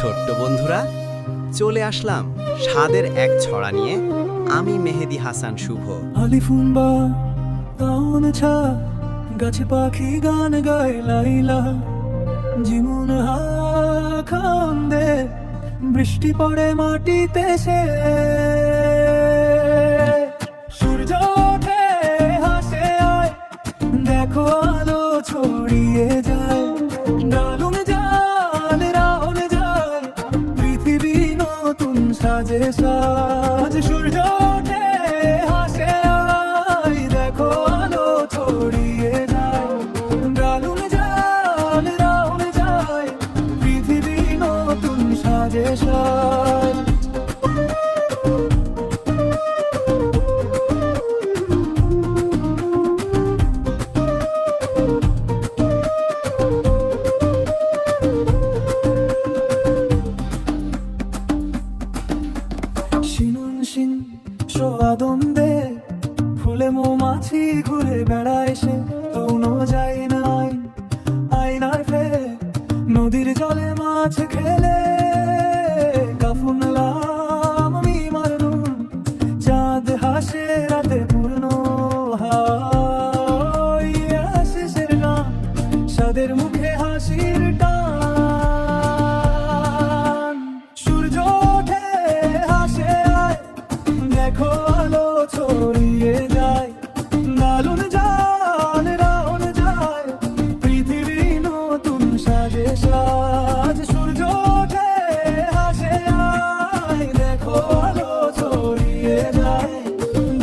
ছোট্ট বন্ধুরা, চলে আসলাম স্বাদের এক ছড়া নিয়ে। আমি মেহেদি হাসান শুভ। আলিফুম্বা তাওন ছা গাছে পাখি গান গায় লাইলা জীবন হাখান্দে বৃষ্টি পড়ে মাটিতে সে সূর্য ওঠে হাসে আয় দেখো আলো ছড়িয়ে যায় ডালুম জাল রাহন যায় পৃথিবী নতুন সাজে সাজ সূর্য ওঠে হাসে আয় দেখো আলো ছড়িয়ে যায় ডালুম জাল রাহন যায় পৃথিবী নতুন সাজে সাজ শিনুনশিন সোয়াদন্দে ফুলে মৌমাছি ঘুরে বেড়ায় সে তৌনো যায় নাই আয়নার ফেলে নদীর জলে মাছ খেলে কাফুনলাম আমি মারনুম চাঁদ হাসে রাতে পূর্ণ হয় শেষের গান সাদের মুখে হাসির টান সূর্য ওঠে হাসে আয় দেখো আলো ছড়িয়ে যায় দারুণ জান রাহন যায় পৃথিবী নতুন সাজে সাজ সূর্য ওঠে হাসে আয় দেখো আলো ছড়িয়ে যায়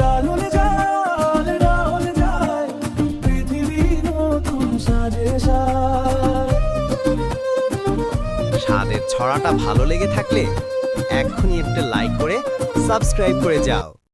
দারুণ জান রাহন যায় পৃথিবী নতুন সাজে সাজ স্বাদের ছড়াটা ভালো লেগে থাকলে এক্ষুনি একটা লাইক করে সাবস্ক্রাইব করে যাও।